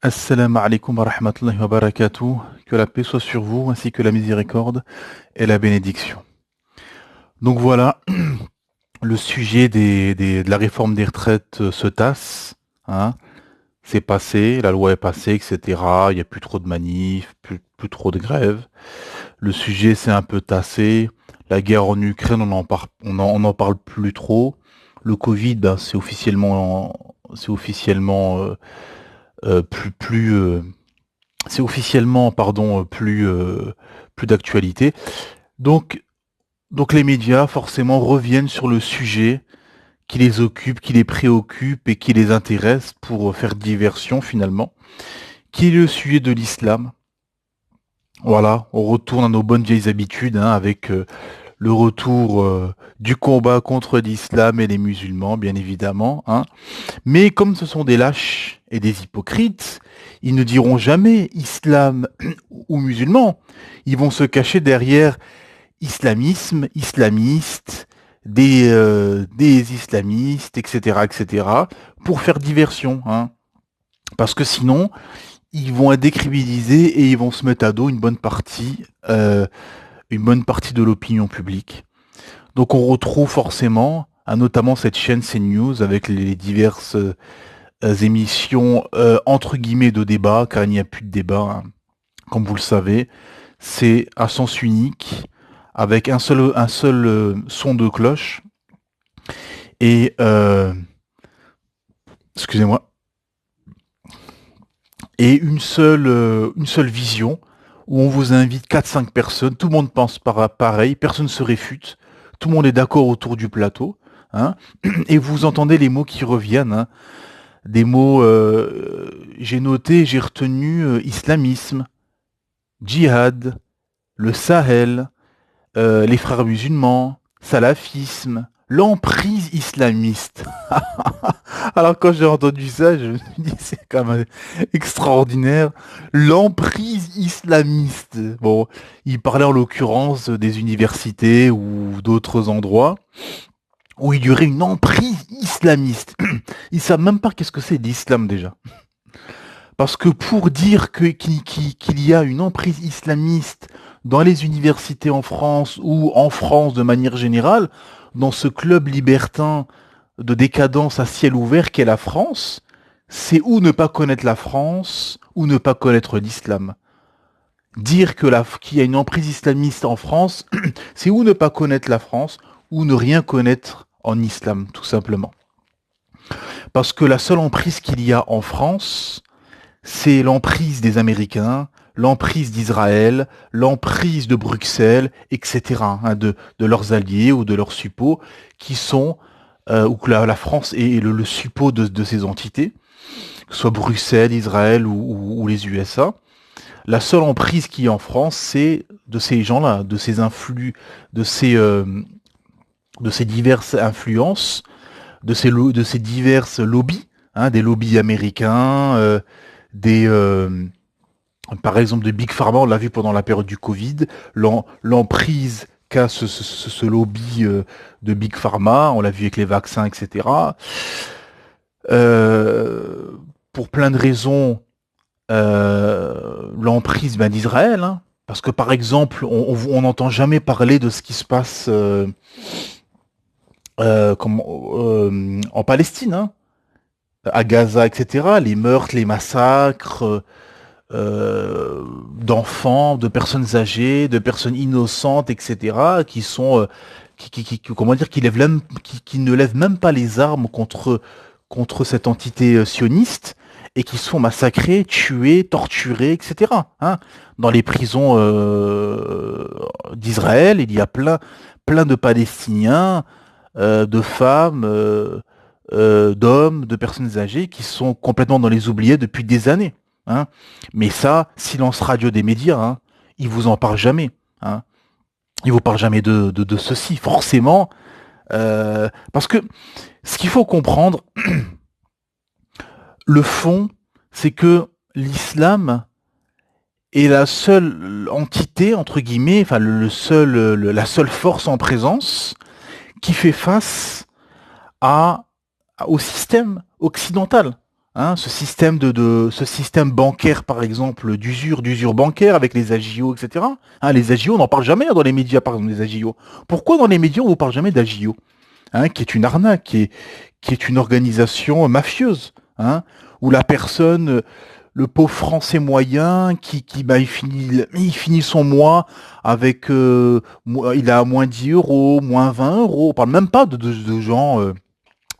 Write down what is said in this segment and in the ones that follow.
Assalamu alaikum wa rahmatullahi wa barakatuh. Que la paix soit sur vous, ainsi que la miséricorde et la bénédiction. Donc voilà, le sujet de la réforme des retraites se tasse. Hein. C'est passé, la loi est passée, etc. Il n'y a plus trop de manifs, plus trop de grèves. Le sujet s'est un peu tassé. La guerre en Ukraine, on en parle plus trop. Le Covid, ben, plus, c'est officiellement, pardon, plus d'actualité. Donc, donc les médias, forcément, reviennent sur le sujet qui les occupe, qui les préoccupe et qui les intéresse pour faire diversion, finalement, qui est le sujet de l'islam. Voilà, on retourne à nos bonnes vieilles habitudes, hein, avec le retour du combat contre l'islam et les musulmans, bien évidemment, hein. Mais comme ce sont des lâches et des hypocrites, ils ne diront jamais islam ou musulman. Ils vont se cacher derrière islamisme, islamiste, des islamistes, etc., pour faire diversion, hein. Parce que sinon, ils vont être décrédibilisés et ils vont se mettre à dos une bonne partie de l'opinion publique. Donc on retrouve forcément, hein, notamment cette chaîne CNews avec les diverses émissions entre guillemets de débat, car il n'y a plus de débat, hein. Comme vous le savez, c'est à sens unique, avec un seul son de cloche, et excusez-moi, et une seule vision, où on vous invite quatre cinq personnes, tout le monde pense pareil, personne ne se réfute, tout le monde est d'accord autour du plateau, hein, et vous entendez les mots qui reviennent, hein, des mots, j'ai noté, j'ai retenu islamisme, djihad, le Sahel, les frères musulmans, salafisme, l'emprise islamiste. Alors quand j'ai entendu ça, je me suis dit c'est quand même extraordinaire. L'emprise islamiste. Bon, il parlait en l'occurrence des universités ou d'autres endroits où il y aurait une emprise islamiste. Ils savent même pas qu'est-ce que c'est l'islam déjà. Parce que pour dire qu'il y a une emprise islamiste dans les universités en France ou en France de manière générale, dans ce club libertin de décadence à ciel ouvert qu'est la France, c'est ou ne pas connaître la France ou ne pas connaître l'islam. Dire qu'il y a une emprise islamiste en France, c'est ou ne pas connaître la France ou ne rien connaître en islam, tout simplement. Parce que la seule emprise qu'il y a en France, c'est l'emprise des Américains, l'emprise d'Israël, l'emprise de Bruxelles, etc., hein, de leurs alliés ou de leurs suppôts, qui sont, ou que la France est le suppôt de ces entités, que ce soit Bruxelles, Israël ou les USA. La seule emprise qui est en France, c'est de ces gens-là, de ces diverses influences, de ces diverses lobbies, hein, des lobbies américains, des par exemple de Big Pharma, on l'a vu pendant la période du Covid, l'emprise qu'a ce lobby de Big Pharma, on l'a vu avec les vaccins, etc. Euh, pour plein de raisons, l'emprise d'Israël, hein, parce que par exemple, on n'entend jamais parler de ce qui se passe en Palestine, hein, à Gaza, etc. Les meurtres, les massacres, d'enfants, de personnes âgées, de personnes innocentes, etc., qui sont, comment dire, qui ne lèvent même pas les armes contre cette entité sioniste et qui se font massacrer, tuer, torturer, etc., hein. Dans les prisons d'Israël, il y a plein de Palestiniens, de femmes, d'hommes, de personnes âgées qui sont complètement dans les oubliés depuis des années, hein. Mais ça, silence radio des médias, hein, ils vous en parlent jamais, hein. Ils vous parlent jamais de ceci, forcément, parce que ce qu'il faut comprendre, le fond, c'est que l'islam est la seule entité, entre guillemets, enfin la seule force en présence qui fait face à, au système occidental, Hein, ce système bancaire, par exemple, d'usure bancaire avec les agios, etc. Hein, les agios, on n'en parle jamais dans les médias, par exemple, les agios. Pourquoi dans les médias, on ne vous parle jamais d'agio, hein, qui est une arnaque, qui est une organisation mafieuse, hein, où la personne, le pauvre français moyen, il finit son mois avec, il a moins 10 euros, moins 20 euros. On parle même pas de gens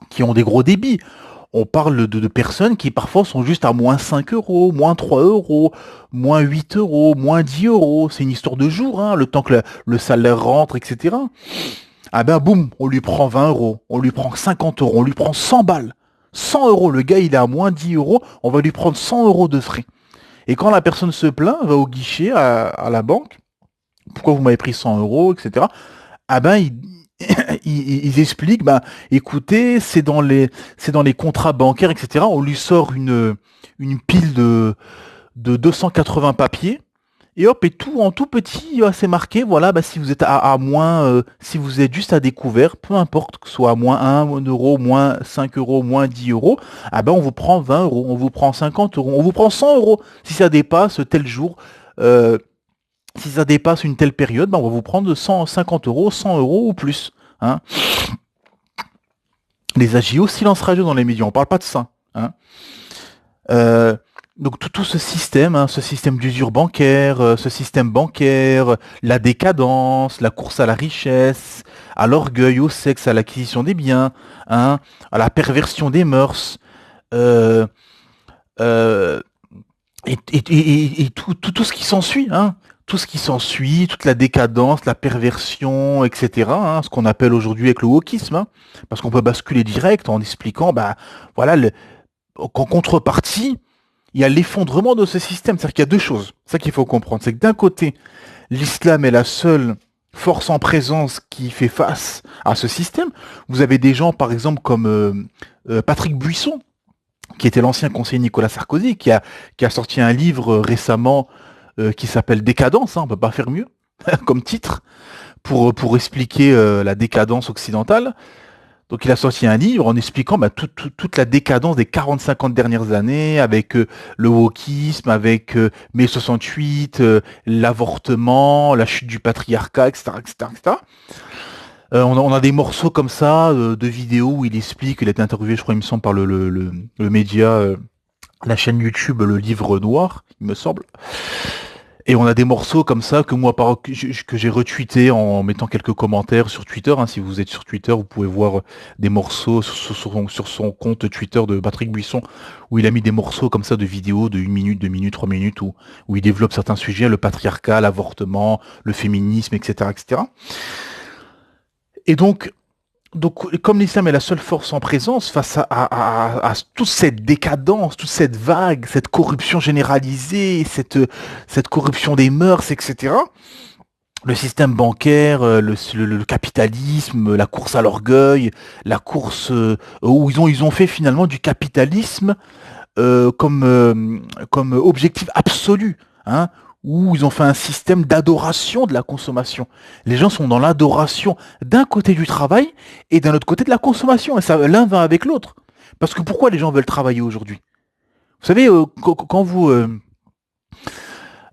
qui ont des gros débits. On parle de personnes qui parfois sont juste à moins 5 euros, moins 3 euros, moins 8 euros, moins 10 euros. C'est une histoire de jour, hein, le temps que le salaire rentre, etc. Ah ben boum, on lui prend 20 euros, on lui prend 50 euros, on lui prend 100 balles. 100 euros, le gars il est à moins 10 euros, on va lui prendre 100 euros de frais. Et quand la personne se plaint, va au guichet à la banque, pourquoi vous m'avez pris 100 euros, etc. Ah ben ils expliquent, ben écoutez, c'est dans les contrats bancaires, etc. On lui sort une pile de 280 papiers. Et hop, et tout en tout petit, c'est marqué, voilà, bah, si vous êtes à moins, si vous êtes juste à découvert, peu importe que ce soit à moins 1 euro, moins 5 euros, moins 10 euros, ah ben on vous prend 20 euros, on vous prend 50 euros, on vous prend 100 euros. Si ça dépasse tel jour, euh, si ça dépasse une telle période, ben on va vous prendre 150 euros, 100 euros ou plus. Hein. Les agios, silence radio dans les médias, on parle pas de ça. Hein. Euh, donc tout ce système, hein, ce système d'usure bancaire, ce système bancaire, la décadence, la course à la richesse, à l'orgueil, au sexe, à l'acquisition des biens, hein, à la perversion des mœurs, euh, euh, et tout ce qui s'ensuit, hein, tout ce qui s'ensuit, toute la décadence, la perversion, etc. Hein, ce qu'on appelle aujourd'hui avec le wokisme, hein, parce qu'on peut basculer direct en expliquant, bah voilà, qu'en contrepartie il y a l'effondrement de ce système. C'est-à-dire qu'il y a deux choses. C'est ça qu'il faut comprendre. C'est que d'un côté, l'islam est la seule force en présence qui fait face à ce système. Vous avez des gens, par exemple, comme Patrick Buisson, qui était l'ancien conseiller Nicolas Sarkozy, qui a sorti un livre récemment qui s'appelle Décadence, hein, on peut pas faire mieux, comme titre, pour expliquer la décadence occidentale. Donc il a sorti un livre en expliquant bah, toute la décadence des 40-50 dernières années avec le wokisme, avec mai 68, l'avortement, la chute du patriarcat, etc. etc., etc. On a des morceaux comme ça de vidéos où il explique, il a été interviewé, je crois, il me semble, par le média, la chaîne YouTube, le livre noir, il me semble. Et on a des morceaux comme ça que moi que j'ai retweeté en mettant quelques commentaires sur Twitter. Hein. Si vous êtes sur Twitter, vous pouvez voir des morceaux sur son compte Twitter de Patrick Buisson, où il a mis des morceaux comme ça de vidéos de 1 minute, 2 minutes, 3 minutes, où il développe certains sujets, le patriarcat, l'avortement, le féminisme, etc. etc. Et donc, comme l'islam est la seule force en présence face à toute cette décadence, toute cette vague, cette corruption généralisée, cette corruption des mœurs, etc., le système bancaire, le capitalisme, la course à l'orgueil, la course où ils ont fait finalement du capitalisme comme objectif absolu, hein, où ils ont fait un système d'adoration de la consommation. Les gens sont dans l'adoration d'un côté du travail et d'un autre côté de la consommation. Et ça, l'un va avec l'autre. Parce que pourquoi les gens veulent travailler aujourd'hui? Vous savez, quand vous...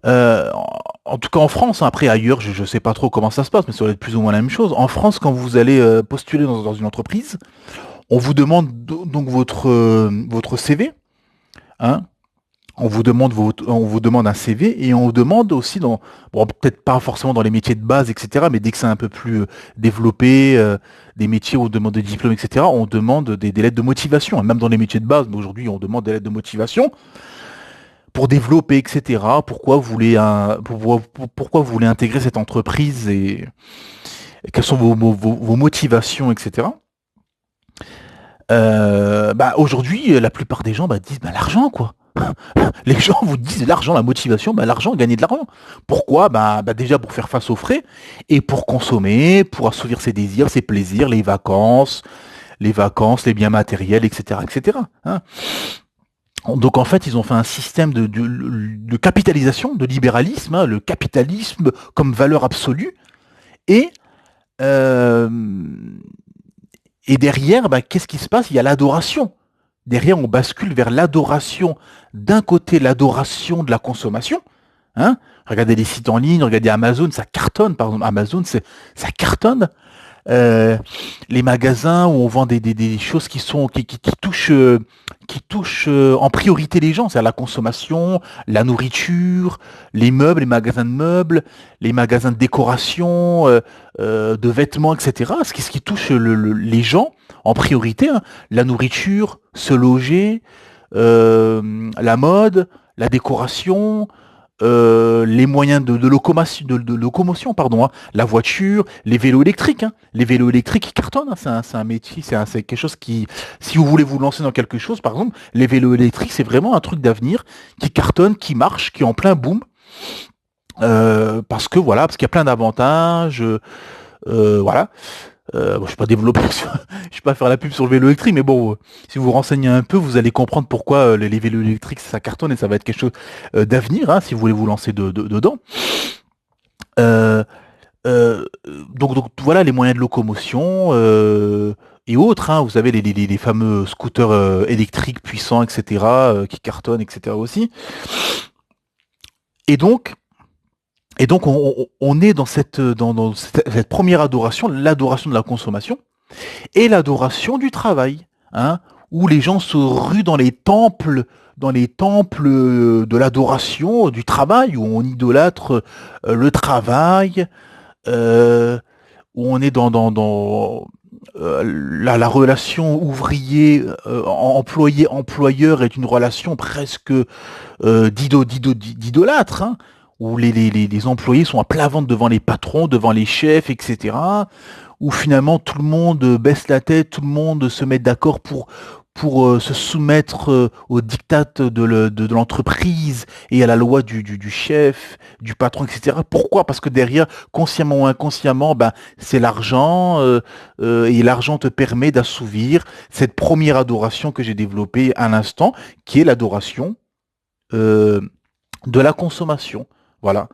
en tout cas en France, hein, après ailleurs, je ne sais pas trop comment ça se passe, mais ça doit être plus ou moins la même chose. En France, quand vous allez postuler dans une entreprise, on vous demande donc votre CV, hein, on vous demande un CV et on vous demande aussi bon, peut-être pas forcément dans les métiers de base, etc., mais dès que c'est un peu plus développé, des métiers où on demande des diplômes, etc., on demande des lettres de motivation. Et même dans les métiers de base, mais aujourd'hui, on demande des lettres de motivation pour développer, etc. Pourquoi vous voulez intégrer cette entreprise et quelles sont vos motivations, etc. Bah aujourd'hui, la plupart des gens disent l'argent, quoi. Les gens vous disent l'argent, la motivation, l'argent, gagner de l'argent. Pourquoi déjà pour faire face aux frais et pour consommer, pour assouvir ses désirs, ses plaisirs, les biens matériels, etc., etc. Hein. Donc en fait, ils ont fait un système de capitalisation, de libéralisme, hein, le capitalisme comme valeur absolue, et euh, et derrière, qu'est-ce qui se passe? Il y a l'adoration derrière, on bascule vers l'adoration. D'un côté, l'adoration de la consommation. Hein, regardez les sites en ligne, regardez Amazon, ça cartonne. Par exemple, Amazon, ça cartonne. Euh, les magasins où on vend des choses qui touchent en priorité les gens, c'est-à-dire la consommation, la nourriture, les meubles, les magasins de meubles, les magasins de décoration, de vêtements, etc. Ce qui touche les gens en priorité, hein, la nourriture, se loger, la mode, la décoration, les moyens de locomotion, pardon, hein, la voiture, les vélos électriques, hein, les vélos électriques qui cartonnent, hein, c'est un métier, c'est quelque chose qui, si vous voulez vous lancer dans quelque chose, par exemple, les vélos électriques, c'est vraiment un truc d'avenir qui cartonne, qui marche, qui est en plein boom, parce que voilà, parce qu'il y a plein d'avantages, voilà. Bon, je ne vais pas développer, je vais pas faire la pub sur le vélo électrique, mais bon, si vous vous renseignez un peu, vous allez comprendre pourquoi les vélos électriques ça cartonne et ça va être quelque chose d'avenir, hein, si vous voulez vous lancer dedans. Euh, euh, donc voilà les moyens de locomotion et autres, hein, vous avez les fameux scooters électriques puissants, etc., qui cartonnent, etc. aussi. Et donc, on est dans cette première adoration, l'adoration de la consommation et l'adoration du travail, hein, où les gens se ruent dans les temples de l'adoration du travail, où on idolâtre le travail, euh, où on est la relation ouvrier employé-employeur est une relation presque d'idolâtre, hein, où les employés sont à plat ventre devant les patrons, devant les chefs, etc. Où finalement tout le monde baisse la tête, tout le monde se met d'accord pour se soumettre aux diktats de l'entreprise et à la loi du chef, du patron, etc. Pourquoi? Parce que derrière, consciemment ou inconsciemment, ben, c'est l'argent et l'argent te permet d'assouvir cette première adoration que j'ai développée à l'instant, qui est l'adoration euh, de la consommation. Voilà.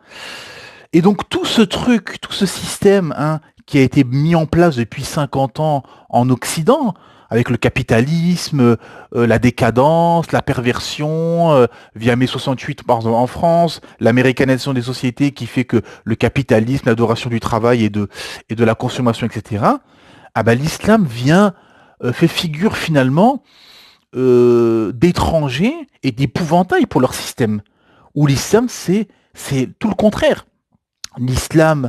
Et donc tout ce truc, tout ce système, hein, qui a été mis en place depuis 50 ans en Occident, avec le capitalisme, la décadence, la perversion, via mai 68 par exemple en France, l'américanisation des sociétés qui fait que le capitalisme, l'adoration du travail et de la consommation, etc. Ah ben, l'islam vient, fait figure finalement d'étrangers et d'épouvantail pour leur système. Où l'islam, c'est tout le contraire. L'islam,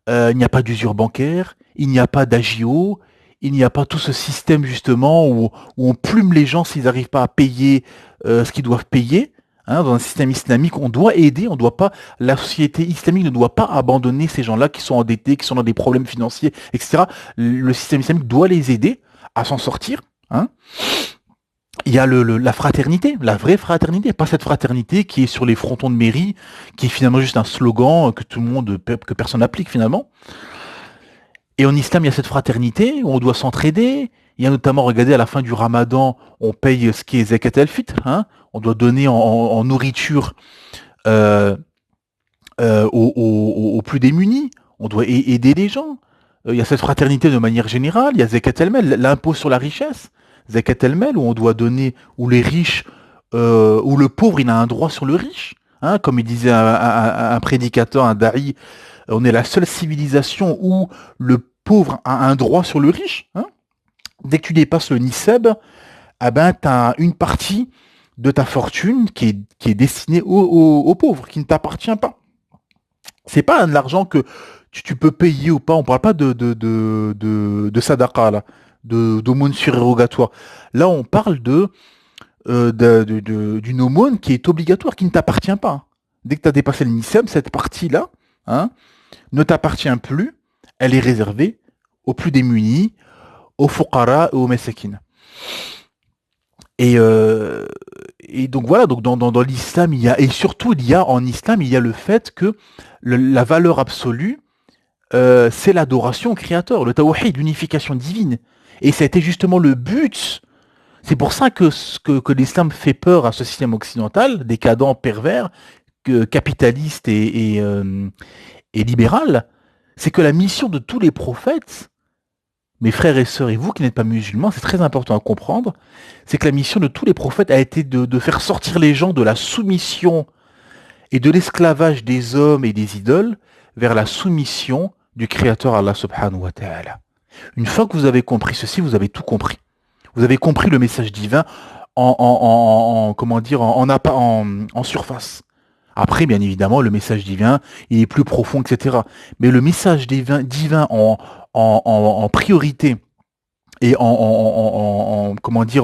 il n'y a pas d'usure bancaire, il n'y a pas d'agio, il n'y a pas tout ce système justement où on plume les gens s'ils n'arrivent pas à payer ce qu'ils doivent payer. Hein, dans un système islamique, on doit aider, on doit pas, la société islamique ne doit pas abandonner ces gens-là qui sont endettés, qui sont dans des problèmes financiers, etc. Le système islamique doit les aider à s'en sortir. Hein. Il y a la fraternité, la vraie fraternité, pas cette fraternité qui est sur les frontons de mairie, qui est finalement juste un slogan que tout le monde, que personne n'applique finalement. Et en islam, il y a cette fraternité où on doit s'entraider. Il y a notamment, regardez, à la fin du ramadan, on paye ce qui est zakat al-fitr, hein. On doit donner en nourriture euh, aux plus démunis. On doit aider les gens. Il y a cette fraternité de manière générale. Il y a zakat al-mal, l'impôt sur la richesse. Zakat al-mal, où on doit donner, où les riches, où le pauvre, il a un droit sur le riche. Hein, comme il disait un prédicateur, un da'i, on est la seule civilisation où le pauvre a un droit sur le riche. Hein. Dès que tu dépasses le nisab, ah ben, tu as une partie de ta fortune qui est destinée aux pauvres, qui ne t'appartient pas. C'est pas de l'argent que tu peux payer ou pas. On parle pas de sadaqa, là, d'aumône surérogatoire. Là, on parle d'une aumône qui est obligatoire, qui ne t'appartient pas. Dès que tu as dépassé le nisab, cette partie-là, hein, ne t'appartient plus. Elle est réservée aux plus démunis, aux fuqara et aux masakin. Et, euh, et donc voilà, donc dans l'islam, et surtout en islam, il y a le fait que la valeur absolue, c'est l'adoration au créateur, le tawhid, l'unification divine. Et ça a été justement le but. C'est pour ça que l'islam fait peur à ce système occidental, décadent, pervers, capitaliste et libéral. C'est que la mission de tous les prophètes, mes frères et sœurs, et vous qui n'êtes pas musulmans, c'est très important à comprendre, c'est que la mission de tous les prophètes a été de faire sortir les gens de la soumission et de l'esclavage des hommes et des idoles vers la soumission du Créateur Allah subhanahu wa ta'ala. Une fois que vous avez compris ceci, vous avez tout compris. Vous avez compris le message divin comment dire, en surface. Après, bien évidemment, le message divin, il est plus profond, etc. Mais le message divin en priorité et comment dire,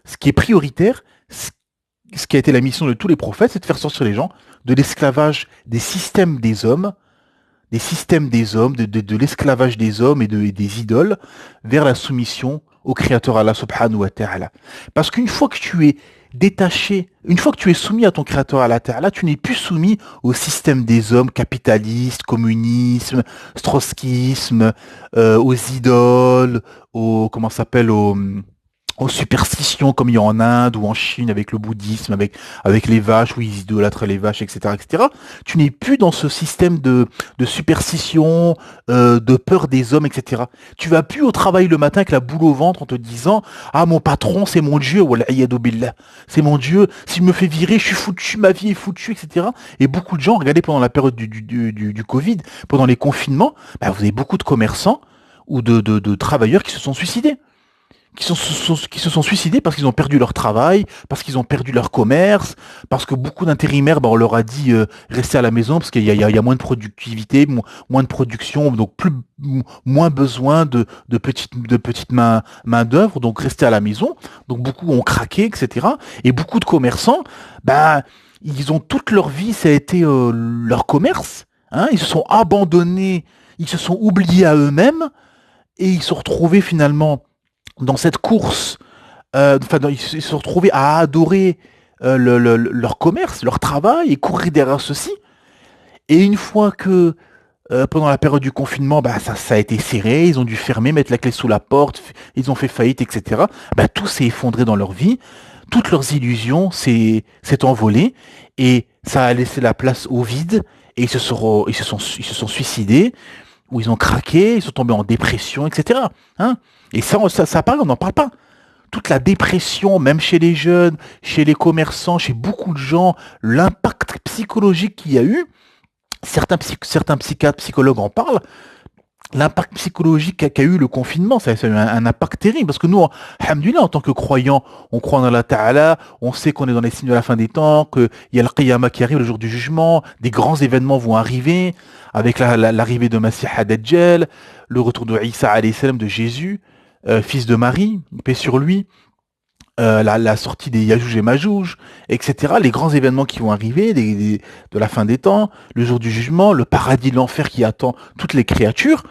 ce qui est prioritaire, ce qui a été la mission de tous les prophètes, c'est de faire sortir les gens de l'esclavage des systèmes des hommes, de l'esclavage des hommes et des idoles, vers la soumission au Créateur Allah subhanahu wa ta'ala. Parce qu'une fois que tu es détaché, une fois que tu es soumis à ton Créateur Allah ta'ala, tu n'es plus soumis au système des hommes capitalistes, communisme, trotskisme, aux idoles, comment ça s'appelle, aux superstitions comme il y a en Inde ou en Chine avec le bouddhisme, avec les vaches, où ils idolâtrent les vaches, etc., etc. Tu n'es plus dans ce système de superstition, de peur des hommes, etc. Tu vas plus au travail le matin avec la boule au ventre en te disant ah mon patron c'est mon Dieu, wallah iyadu billah, c'est mon Dieu, s'il me fait virer je suis foutu, ma vie est foutue, etc. Et beaucoup de gens, regardez pendant la période du Covid, pendant les confinements, bah, vous avez beaucoup de commerçants ou de travailleurs qui se sont suicidés, qui se sont suicidés parce qu'ils ont perdu leur travail, parce qu'ils ont perdu leur commerce, parce que beaucoup d'intérimaires, bah, on leur a dit restez à la maison parce qu'il y a moins de productivité, moins de production, donc moins besoin de petites main d'œuvre, donc restez à la maison. Donc beaucoup ont craqué, etc. Et beaucoup de commerçants, bah, ils ont toute leur vie, ça a été leur commerce. Hein, ils se sont abandonnés, ils se sont oubliés à eux-mêmes et ils se sont retrouvés finalement dans cette course, ils se sont retrouvés à adorer leur commerce, leur travail et courir derrière ceci. Et une fois que, pendant la période du confinement, bah, ça a été serré, ils ont dû fermer, mettre la clé sous la porte, ils ont fait faillite, etc. Bah, tout s'est effondré dans leur vie, toutes leurs illusions s'est envolées et ça a laissé la place au vide et ils se sont suicidés où ils ont craqué, ils sont tombés en dépression, etc. Hein, et ça parle, on n'en parle pas. Toute la dépression, même chez les jeunes, chez les commerçants, chez beaucoup de gens, l'impact psychologique qu'il y a eu, certains psychiatres, psychologues en parlent, l'impact psychologique qu'a eu le confinement, ça a eu un impact terrible, parce que nous, alhamdoulilah, en tant que croyants, on croit en Allah Ta'ala, on sait qu'on est dans les signes de la fin des temps, qu'il y a le Qiyamah qui arrive, le jour du jugement, des grands événements vont arriver, avec l'arrivée de Masih ad-Dajjal, le retour de Isa alayhi salam, de Jésus, fils de Marie, paix sur lui, la sortie des Yajouj et Majouj, etc. Les grands événements qui vont arriver, de la fin des temps, le jour du jugement, le paradis, l'enfer qui attend toutes les créatures,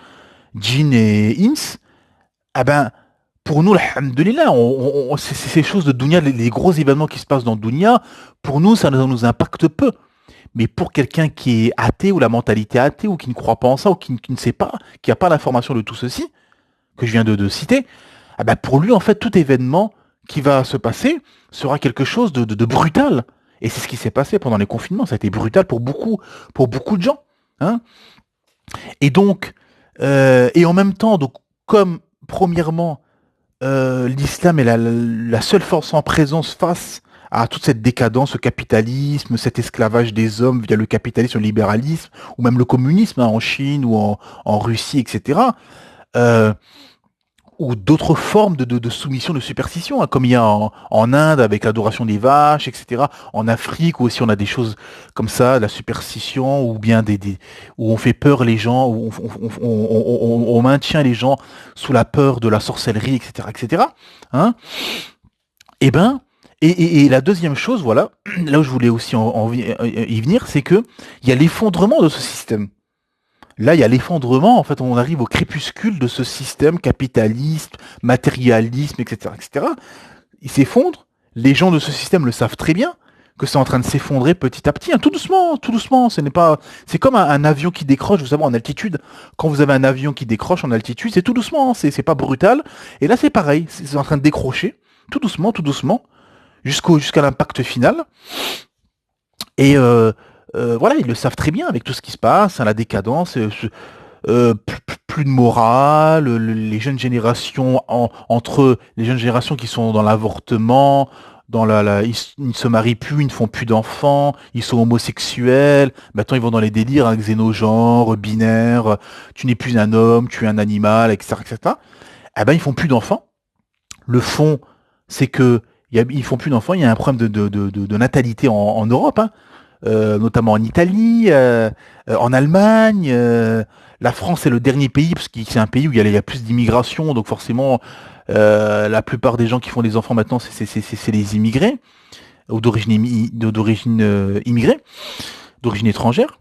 djinn et ins. Ah ben, pour nous, alhamdoulilah, c'est ces choses de dunya, les gros événements qui se passent dans dunya, pour nous, ça nous impacte peu. Mais pour quelqu'un qui est athée, ou la mentalité athée, ou qui ne croit pas en ça, ou qui ne sait pas, qui n'a pas l'information de tout ceci, que je viens de citer, ah ben pour lui, en fait, tout événement qui va se passer sera quelque chose de brutal. Et c'est ce qui s'est passé pendant les confinements. Ça a été brutal pour beaucoup de gens. Hein. Et donc, et en même temps, donc, comme premièrement, l'islam est la seule force en présence face à toute cette décadence, ce capitalisme, cet esclavage des hommes via le capitalisme, le libéralisme, ou même le communisme, hein, en Chine ou en Russie, etc. Ou d'autres formes de soumission, de superstition, hein, comme il y a en Inde avec l'adoration des vaches, etc. En Afrique, où aussi on a des choses comme ça, la superstition, ou bien où on fait peur les gens, où on maintient les gens sous la peur de la sorcellerie, etc., etc. Hein, et ben, et la deuxième chose, voilà, là où je voulais aussi y venir, c'est que il y a l'effondrement de ce système. Là, il y a l'effondrement, en fait, on arrive au crépuscule de ce système capitaliste, matérialisme, etc., etc. Il s'effondre, les gens de ce système le savent très bien, que c'est en train de s'effondrer petit à petit, hein, tout doucement, c'est comme un avion qui décroche, vous savez, en altitude. Quand vous avez un avion qui décroche en altitude, c'est tout doucement, c'est pas brutal. Et là, c'est pareil, c'est en train de décrocher, tout doucement, jusqu'à l'impact final. Et voilà, ils le savent très bien avec tout ce qui se passe, hein, la décadence. plus de morale, les jeunes générations entre les jeunes générations qui sont dans l'avortement, ils ne se marient plus, ils ne font plus d'enfants, ils sont homosexuels. Maintenant, ils vont dans les délires, hein, xénogenre, binaire, tu n'es plus un homme, tu es un animal, etc., etc. Eh ben, ils font plus d'enfants. Le fond, c'est que ils font plus d'enfants. Il y a un problème de natalité en Europe, hein, notamment en Italie, en Allemagne. La France est le dernier pays parce que c'est un pays où il y a plus d'immigration, donc forcément, la plupart des gens qui font des enfants maintenant, c'est les immigrés ou d'origine immigrée, d'origine étrangère.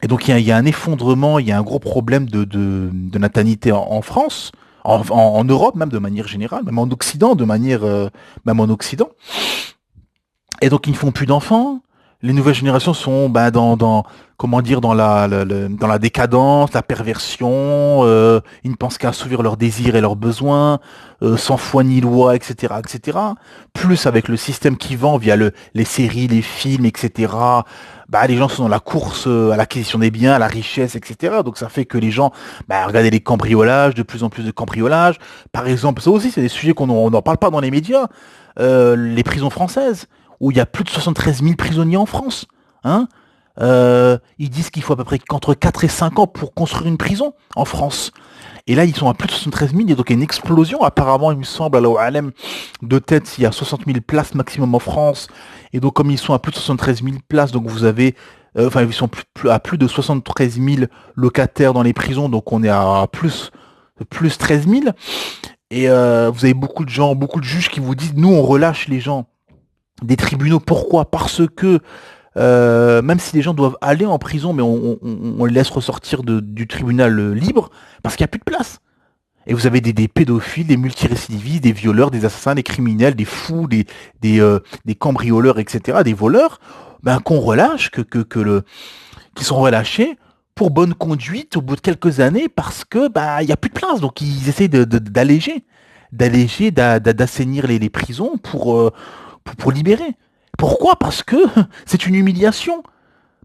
Et donc il y a un effondrement, il y a un gros problème de natalité en France, en Europe même de manière générale, même en Occident de manière, même en Occident. Et donc ils ne font plus d'enfants. Les nouvelles générations sont comment dire dans la décadence, la perversion. Ils ne pensent qu'à assouvir leurs désirs et leurs besoins, sans foi ni loi, etc., etc. Plus avec le système qui vend via les séries, les films, etc. Bah les gens sont dans la course à l'acquisition des biens, à la richesse, etc. Donc ça fait que les gens regardez les cambriolages, de plus en plus de cambriolages. Par exemple, ça aussi c'est des sujets on n'en parle pas dans les médias. Les prisons françaises où il y a plus de 73 000 prisonniers en France. Hein, ils disent qu'il faut à peu près qu'entre 4 et 5 ans pour construire une prison en France. Et là, ils sont à plus de 73 000, et donc il y a une explosion. Apparemment, il me semble, à Alem, de tête, il y a 60 000 places maximum en France. Et donc, comme ils sont à plus de 73 000 places, donc vous avez... ils sont à plus de 73 000 locataires dans les prisons, donc on est à plus 13 000. Et vous avez beaucoup de gens, beaucoup de juges qui vous disent, nous, on relâche les gens des tribunaux. Pourquoi? Parce que même si les gens doivent aller en prison, mais on les laisse ressortir du tribunal libre, parce qu'il n'y a plus de place. Et vous avez des pédophiles, des multirécidivistes, des violeurs, des assassins, des criminels, des fous, des cambrioleurs, etc., des voleurs, qu'on relâche, qui sont relâchés pour bonne conduite au bout de quelques années, parce que il y a plus de place. Donc ils essayent d'alléger, d'assainir les prisons pour libérer. Pourquoi? Parce que c'est une humiliation.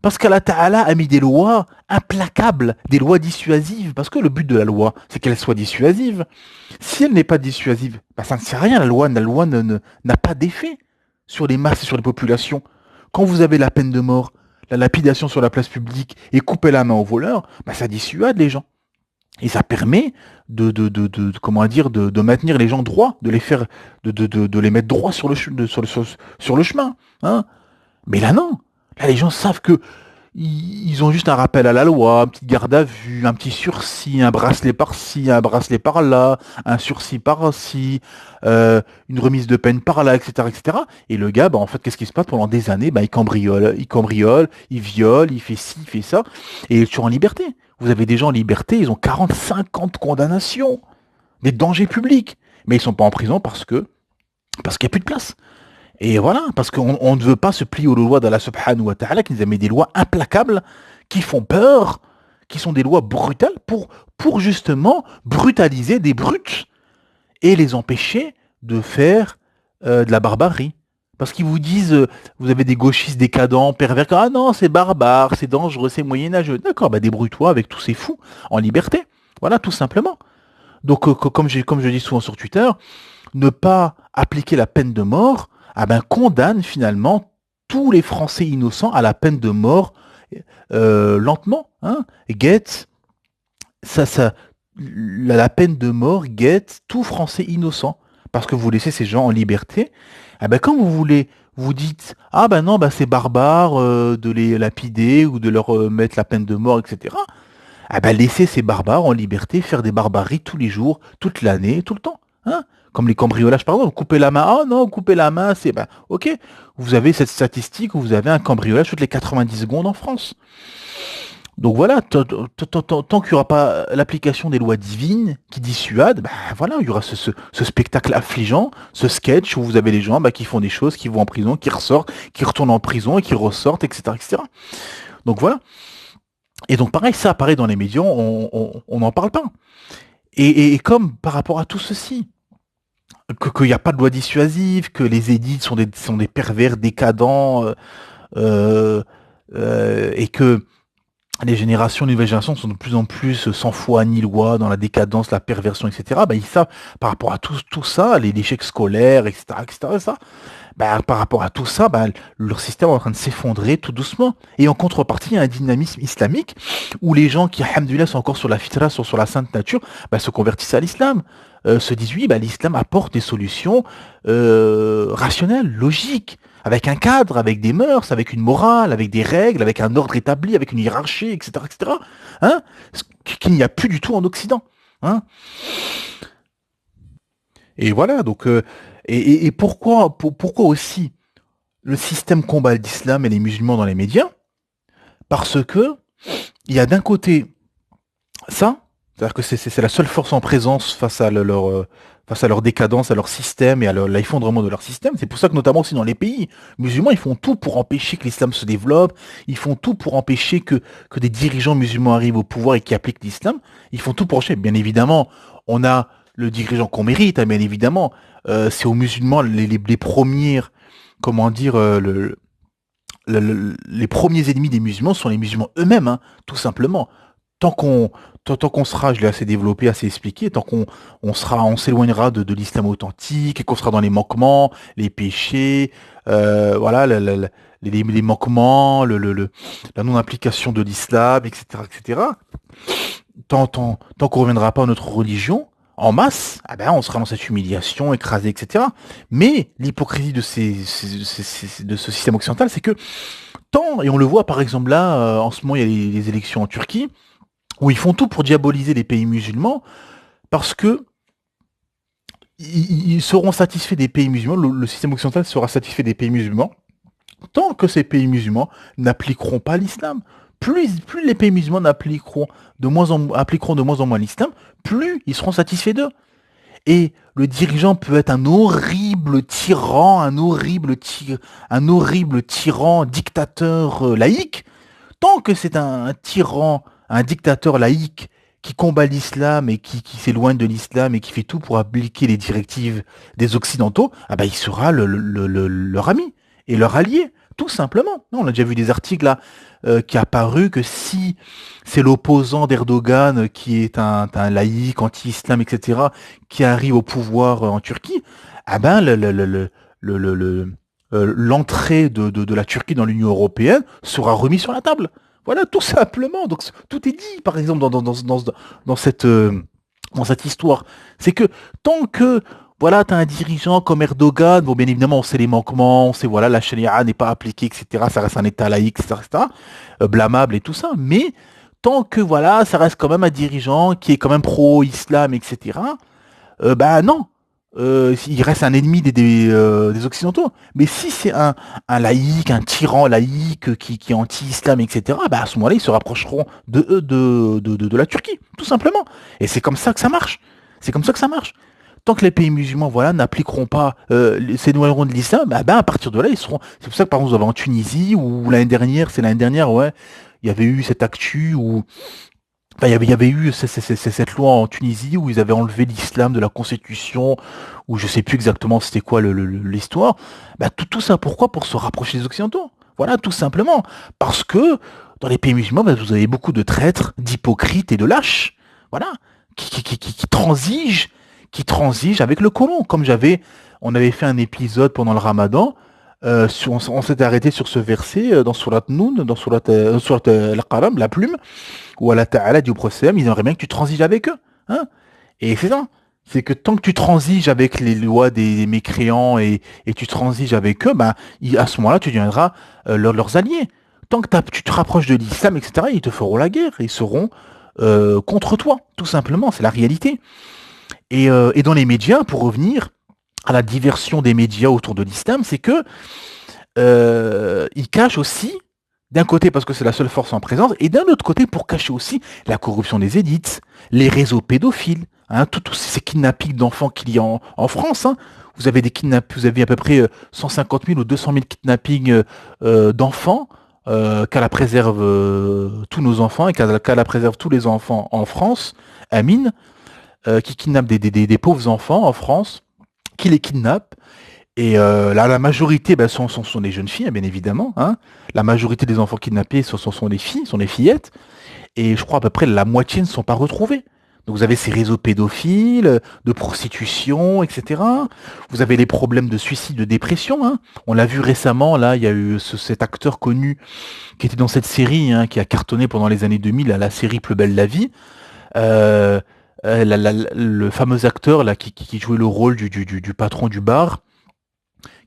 Parce qu'Allah Ta'ala a mis des lois implacables, des lois dissuasives. Parce que le but de la loi, c'est qu'elle soit dissuasive. Si elle n'est pas dissuasive, ça ne sert à rien. La loi n'a pas d'effet sur les masses et sur les populations. Quand vous avez la peine de mort, la lapidation sur la place publique et couper la main aux voleurs, ça dissuade les gens. Et ça permet comment dire, de maintenir les gens droits, de les faire, de les mettre droits sur le chemin. Hein. Mais là, non. Là, les gens savent que ils ont juste un rappel à la loi, une petite garde à vue, un petit sursis, un bracelet par-ci, un bracelet par-là, un sursis par-ci, une remise de peine par-là, etc., etc. Et le gars, en fait, qu'est-ce qui se passe pendant des années? Il cambriole, il viole, il fait ci, il fait ça, et il est toujours en liberté. Vous avez des gens en liberté, ils ont 40, 50 condamnations, des dangers publics, mais ils sont pas en prison parce qu'il n'y a plus de place. Et voilà, parce qu'on ne veut pas se plier aux lois d'Allah subhanahu wa ta'ala, qui nous a mis des lois implacables, qui font peur, qui sont des lois brutales pour justement brutaliser des brutes et les empêcher de faire de la barbarie. Parce qu'ils vous disent, vous avez des gauchistes décadents, pervers, ah non, c'est barbare, c'est dangereux, c'est moyenâgeux. D'accord, débrouille-toi avec tous ces fous en liberté. Voilà, tout simplement. Donc, comme je dis souvent sur Twitter, ne pas appliquer la peine de mort, condamne finalement tous les Français innocents à la peine de mort lentement. Hein. La peine de guette tout Français innocent. Parce que vous laissez ces gens en liberté. Quand vous voulez, vous dites, non, c'est barbare de les lapider ou de leur mettre la peine de mort, etc. Laissez ces barbares en liberté faire des barbaries tous les jours, toute l'année, tout le temps. Hein. Comme les cambriolages, par exemple, couper la main. Ah non, couper la main, c'est... ok, vous avez cette statistique où vous avez un cambriolage toutes les 90 secondes en France. Donc voilà, tant qu'il n'y aura pas l'application des lois divines qui dissuadent, voilà, il y aura ce spectacle affligeant, ce sketch où vous avez les gens qui font des choses, qui vont en prison, qui ressortent, qui retournent en prison et qui ressortent, etc., etc. Donc voilà. Et donc pareil dans les médias, on n'en parle pas. Et comme par rapport à tout ceci, qu'il n'y a pas de loi dissuasive, que les édits sont des pervers décadents, et que les générations, les nouvelles générations sont de plus en plus sans foi ni loi, dans la décadence, la perversion, etc. Bah, ils savent, par rapport à tout ça, l'échec scolaire, etc., etc., ça, bah, par rapport à tout ça, bah, leur système est en train de s'effondrer tout doucement. Et en contrepartie, il y a un dynamisme islamique où les gens qui, alhamdoulilah, sont encore sur la fitra, sur la sainte nature, bah, se convertissent à l'islam. Se disent oui, bah, l'islam apporte des solutions rationnelles, logiques, avec un cadre, avec des mœurs, avec une morale, avec des règles, avec un ordre établi, avec une hiérarchie, etc., etc. Hein, qu'il n'y a plus du tout en Occident. Hein. Et voilà, donc, et pourquoi aussi le système combat l'islam et les musulmans dans les médias? Parce que il y a d'un côté ça, c'est-à-dire que c'est la seule force en présence face à leur décadence, à leur système et à l'effondrement de leur système. C'est pour ça que notamment aussi dans les pays musulmans, ils font tout pour empêcher que l'islam se développe, ils font tout pour empêcher que des dirigeants musulmans arrivent au pouvoir et qui appliquent l'islam. Ils font tout pour empêcher. Bien évidemment, on a le dirigeant qu'on mérite, hein, bien évidemment. C'est aux musulmans les premières, comment dire, les premiers ennemis des musulmans sont les musulmans eux-mêmes, hein, tout simplement. Tant qu'on tant qu'on sera, je l'ai assez développé, assez expliqué, tant qu'on on s'éloignera de l'islam authentique et qu'on sera dans les manquements, les péchés, voilà, les manquements, la non-application de l'islam, etc., etc. Tant qu'on reviendra pas à notre religion, en masse, ah ben, on sera dans cette humiliation, écrasé, etc. Mais l'hypocrisie de ce système occidental, c'est que tant, et on le voit par exemple là, en ce moment il y a les élections en Turquie, où ils font tout pour diaboliser les pays musulmans, parce que ils seront satisfaits des pays musulmans, le système occidental sera satisfait des pays musulmans, tant que ces pays musulmans n'appliqueront pas l'islam. Plus les pays musulmans appliqueront de moins en moins l'islam, plus ils seront satisfaits d'eux. Et le dirigeant peut être un horrible tyran, un horrible tyran, dictateur laïque, tant que c'est un tyran, un dictateur laïque qui combat l'islam et qui s'éloigne de l'islam et qui fait tout pour appliquer les directives des Occidentaux, ah bah il sera leur ami et leur allié, tout simplement. On a déjà vu des articles là qui a apparu que si c'est l'opposant d'Erdogan qui est un laïc, anti-islam, etc., qui arrive au pouvoir en Turquie, ah ben l'entrée de la Turquie dans l'Union européenne sera remise sur la table. Voilà, tout simplement. Donc tout est dit, par exemple, dans cette histoire. C'est que tant que voilà, tu as un dirigeant comme Erdogan, bon, bien évidemment, on sait les manquements, on sait, voilà, la charia n'est pas appliquée, etc. Ça reste un État laïque, etc. Blâmable et tout ça. Mais tant que, voilà, ça reste quand même un dirigeant qui est quand même pro-islam, etc. Bah non, il reste un ennemi des Occidentaux. Mais si c'est un laïc, un tyran laïque qui est anti-islam, etc., bah à ce moment-là, ils se rapprocheront de la Turquie, tout simplement. Et c'est comme ça que ça marche. C'est comme ça que ça marche. Tant que les pays musulmans, voilà, n'appliqueront pas ces nouvelles de l'islam, bah, à partir de là, ils seront. C'est pour ça que par exemple, vous avez en Tunisie, ou l'année dernière, ouais, il y avait eu cette actu où enfin, il y avait eu cette loi en Tunisie où ils avaient enlevé l'islam de la constitution, où je sais plus exactement c'était quoi l'histoire. Bah, tout ça pourquoi? Pour se rapprocher des Occidentaux. Voilà, tout simplement. Parce que dans les pays musulmans, bah, vous avez beaucoup de traîtres, d'hypocrites et de lâches. Voilà. Qui transigent avec le colon. On avait fait un épisode pendant le Ramadan. On s'était arrêté sur ce verset dans Surat Noun, dans Surat Al-Qalam, la plume, où Allah Ta'ala dit au prophète, ils aimeraient bien que tu transiges avec eux. Hein, et c'est ça. C'est que tant que tu transiges avec les lois des mécréants et tu transiges avec eux, ben, à ce moment-là, tu deviendras leurs alliés. Tant que tu te rapproches de l'islam, etc., ils te feront la guerre. Ils seront contre toi, tout simplement. C'est la réalité. Et dans les médias, pour revenir à la diversion des médias autour de l'islam, c'est que ils cachent aussi, d'un côté parce que c'est la seule force en présence, et d'un autre côté pour cacher aussi la corruption des élites, les réseaux pédophiles, hein, tous ces kidnappings d'enfants qu'il y a en France. Hein. Vous avez à peu près 150 000 ou 200 000 kidnappings d'enfants, qu'Allah préserve tous nos enfants et qu'Allah préserve tous les enfants en France, Amine, qui kidnappent des pauvres enfants en France, qui les kidnappent Et là, la majorité sont des jeunes filles, hein, bien évidemment. Hein. La majorité des enfants kidnappés sont des filles, sont des fillettes. Et je crois à peu près la moitié ne sont pas retrouvés. Donc vous avez ces réseaux pédophiles, de prostitution, etc. Vous avez les problèmes de suicide, de dépression. Hein. On l'a vu récemment, là, il y a eu cet acteur connu qui était dans cette série, hein, qui a cartonné pendant les années 2000, la série Plus belle la vie. Euh, le fameux acteur là, qui jouait le rôle du patron du bar,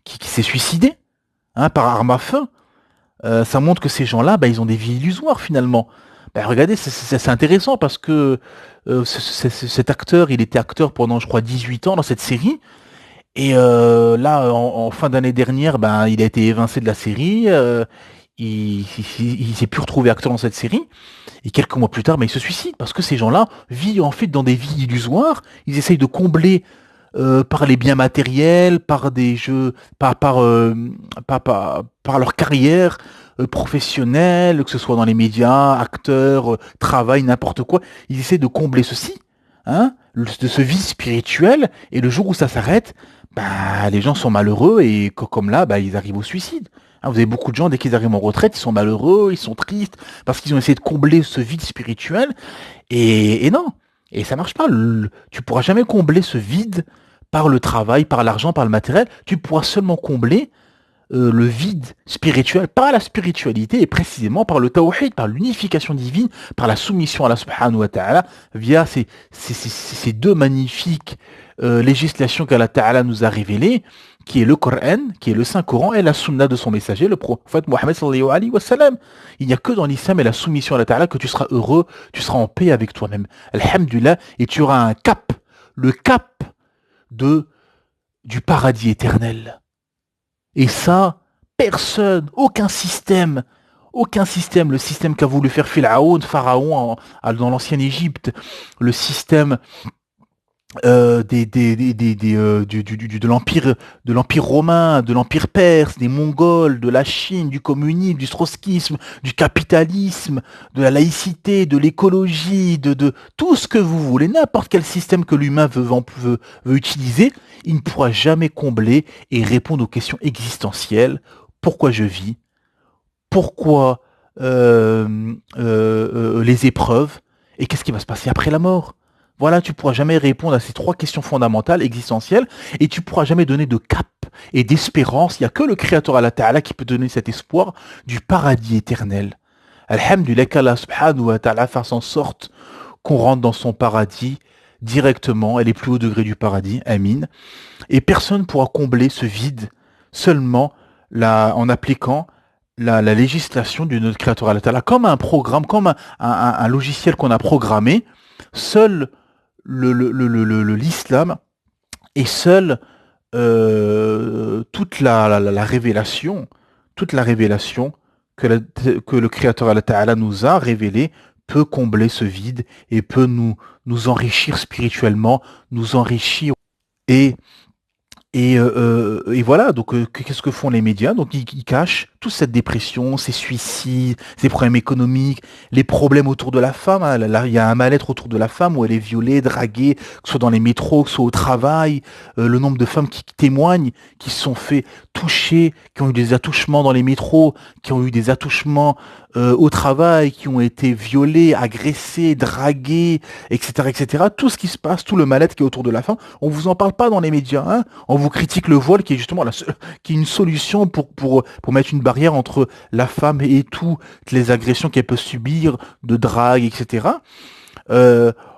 qui s'est suicidé, hein, par arme à feu. Ça montre que ces gens-là, ils ont des vies illusoires finalement. Regardez, c'est intéressant parce que cet acteur, il était acteur pendant, je crois, 18 ans dans cette série. Et là, en fin d'année dernière, il a été évincé de la série. Il s'est plus retrouvé acteur dans cette série. Et quelques mois plus tard, il se suicide parce que ces gens-là vivent en fait dans des vies illusoires. Ils essayent de combler par les biens matériels, par des jeux, par leur carrière professionnelle, que ce soit dans les médias, acteurs, travail, n'importe quoi. Ils essaient de combler ceci, hein, de ce vide spirituel. Et le jour où ça s'arrête, les gens sont malheureux et comme là, ils arrivent au suicide. Hein, vous avez beaucoup de gens, dès qu'ils arrivent en retraite, ils sont malheureux, ils sont tristes, parce qu'ils ont essayé de combler ce vide spirituel. Et non, et ça marche pas. Tu pourras jamais combler ce vide par le travail, par l'argent, par le matériel. Tu pourras seulement combler le vide spirituel par la spiritualité et précisément par le tawhid, par l'unification divine, par la soumission à Allah subhanahu wa ta'ala via ces deux magnifiques législations qu'Allah ta'ala nous a révélées, qui est le Coran, qui est le Saint-Coran et la sunna de son messager, le prophète Mohammed sallallahu alayhi wa sallam. Il n'y a que dans l'islam et la soumission à Allah ta'ala que tu seras heureux, tu seras en paix avec toi-même. Alhamdulillah, et tu auras un cap, le cap du paradis éternel. Et ça, personne, aucun système, le système qu'a voulu faire Pharaon dans l'ancienne Égypte, le système de l'empire romain, de l'empire perse, des Mongols, de la Chine, du communisme, du trotskisme, du capitalisme, de la laïcité, de l'écologie, de tout ce que vous voulez, n'importe quel système que l'humain veut utiliser, il ne pourra jamais combler et répondre aux questions existentielles. Pourquoi je vis? Pourquoi les épreuves? Et qu'est-ce qui va se passer après la mort? Voilà, tu pourras jamais répondre à ces trois questions fondamentales, existentielles, et tu pourras jamais donner de cap et d'espérance. Il n'y a que le Créateur Allah Ta'ala qui peut donner cet espoir du paradis éternel. Alhamdulillah, qu'Allah subhanahu wa ta'ala fasse en sorte qu'on rentre dans son paradis directement, et les plus hauts degrés du paradis, amin. Et personne ne pourra combler ce vide seulement en appliquant la législation de notre Créateur Allah Ta'ala, comme un programme, comme un logiciel qu'on a programmé. Seul l'islam et seule toute la révélation, que le Créateur Allah Ta'ala nous a révélée peut combler ce vide et peut nous enrichir spirituellement, nous enrichir et et voilà, donc qu'est-ce que font les médias? Donc ils cachent toute cette dépression, ces suicides, ces problèmes économiques, les problèmes autour de la femme. Hein. Là, il y a un mal-être autour de la femme où elle est violée, draguée, que ce soit dans les métros, que ce soit au travail. Le nombre de femmes qui témoignent, qui se sont fait toucher, qui ont eu des attouchements dans les métros, qui ont eu des attouchements au travail, qui ont été violées, agressées, draguées, etc., etc. Tout ce qui se passe, tout le mal-être qui est autour de la femme, on vous en parle pas dans les médias. Hein. On vous critique le voile, qui est justement qui est une solution pour mettre une barrière entre la femme et toutes les agressions qu'elle peut subir, de drague, etc.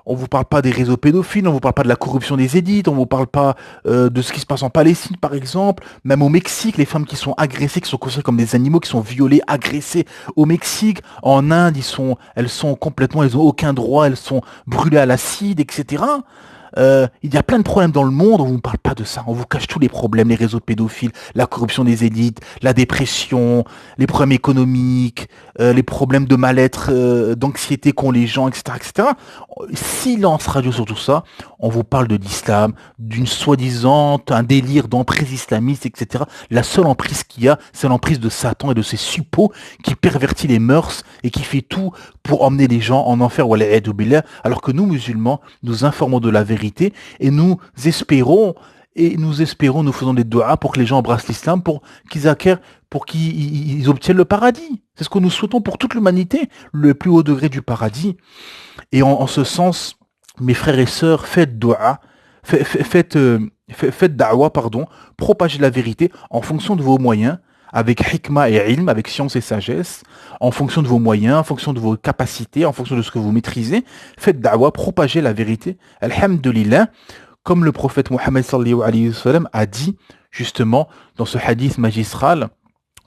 On vous parle pas des réseaux pédophiles, on vous parle pas de la corruption des élites, on vous parle pas de ce qui se passe en Palestine par exemple, même au Mexique, les femmes qui sont agressées, qui sont considérées comme des animaux, qui sont violées, agressées au Mexique, en Inde, elles ont aucun droit, elles sont brûlées à l'acide, etc. Il y a plein de problèmes dans le monde, on vous parle pas de ça, on vous cache tous les problèmes, les réseaux pédophiles, la corruption des élites, la dépression, les problèmes économiques, les problèmes de mal-être, d'anxiété qu'ont les gens, etc., etc. Silence radio sur tout ça, on vous parle de l'islam, d'une soi-disant, un délire d'emprise islamiste, etc. La seule emprise qu'il y a, c'est l'emprise de Satan et de ses suppôts qui pervertit les mœurs et qui fait tout pour emmener les gens en enfer, alors que nous, musulmans, nous informons de la vérité et nous espérons et nous espérons, nous faisons des doigts pour que les gens embrassent l'islam, pour qu'ils acquièrent, pour qu'ils obtiennent le paradis. C'est ce que nous souhaitons pour toute l'humanité, le plus haut degré du paradis. Et en ce sens, mes frères et sœurs, faites doua, faites da'wa, pardon, propagez la vérité en fonction de vos moyens, avec hikmah et ilm, avec science et sagesse, en fonction de vos moyens, en fonction de vos capacités, en fonction de ce que vous maîtrisez. Faites da'wa, propagez la vérité. Alhamdulillah, comme le prophète Mohammed sallallahu alayhi wa sallam a dit, justement, dans ce hadith magistral,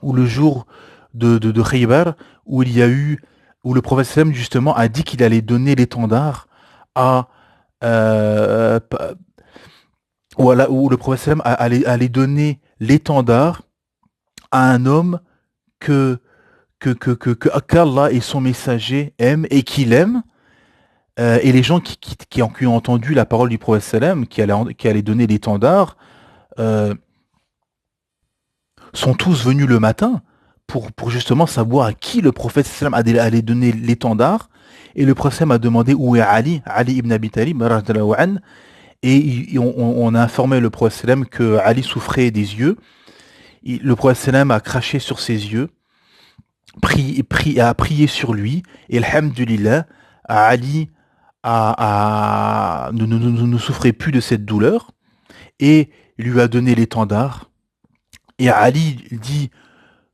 où le jour de Khaybar, où il y a eu, où le prophète sallam, justement, a dit qu'il allait donner l'étendard à, voilà, où le prophète sallam allait donner l'étendard à un homme qu'Allah et son messager aiment et qu'il aime, et les gens qui ont entendu la parole du prophète sallam, qui allait donner l'étendard, euh, sont tous venus le matin pour justement savoir à qui le prophète sallam allait donner l'étendard. Et le prophète sallam a demandé où est Ali, Ali ibn Abi Talib, radhiyallahu anhu, et on a informé le prophète sallam que Ali souffrait des yeux. Le prophète sallam a craché sur ses yeux, a prié sur lui, et alhamdulillah, Ali ne souffrait plus de cette douleur, et lui a donné l'étendard. Et Ali dit,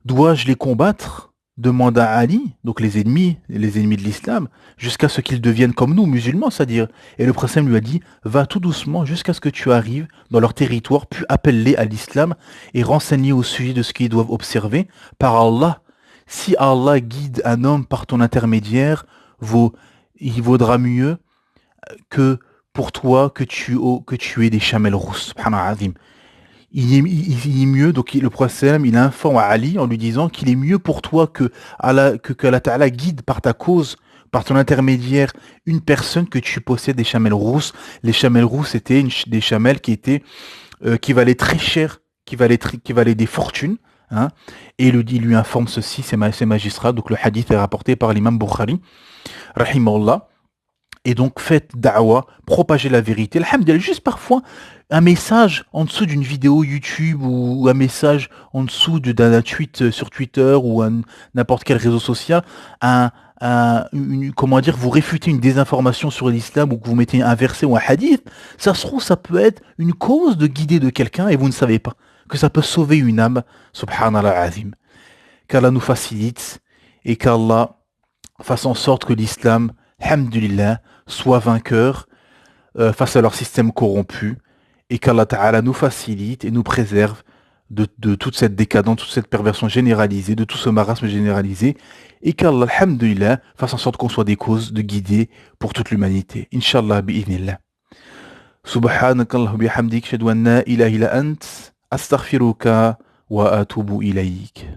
dois-je les combattre? Demanda Ali, donc les ennemis de l'islam, jusqu'à ce qu'ils deviennent comme nous, musulmans, c'est-à-dire. Et le prophète lui a dit, va tout doucement jusqu'à ce que tu arrives dans leur territoire, puis appelle-les à l'islam et renseigne-les au sujet de ce qu'ils doivent observer. Par Allah, si Allah guide un homme par ton intermédiaire, il vaudra mieux que pour toi que tu aies des chamelles rousses. Subhanallah azim. Il est mieux, donc le prophète il informe à Ali en lui disant qu'il est mieux pour toi que Allah Ta'ala guide par ta cause, par ton intermédiaire, une personne que tu possèdes des chamelles rousses. Les chamelles rousses étaient des chamelles qui valaient très cher, qui valaient des fortunes. Hein, et il lui informe ceci, c'est magistrat. Donc le hadith est rapporté par l'imam Bukhari, rahimahullah. Et donc faites da'wa, propagez la vérité. Alhamdulillah, juste parfois un message en dessous d'une vidéo YouTube ou un message en dessous d'un tweet sur Twitter ou n'importe quel réseau social, comment dire, vous réfutez une désinformation sur l'islam ou que vous mettez un verset ou un hadith, ça se trouve, ça peut être une cause de guider de quelqu'un et vous ne savez pas que ça peut sauver une âme. Subhanallah azim. Qu'Allah nous facilite et qu'Allah fasse en sorte que l'islam, alhamdulillah, soit vainqueur face à leur système corrompu, et qu'Allah Ta'ala nous facilite et nous préserve de toute cette décadence, toute cette perversion généralisée, de tout ce marasme généralisé, et qu'Allah, alhamdulillah, fasse en sorte qu'on soit des causes de guider pour toute l'humanité. Inch'Allah, bi'idhnillah. Subhanakallah bihamdik, shadu an la ilaha illa ant, astaghfiruka wa atubu ilayk.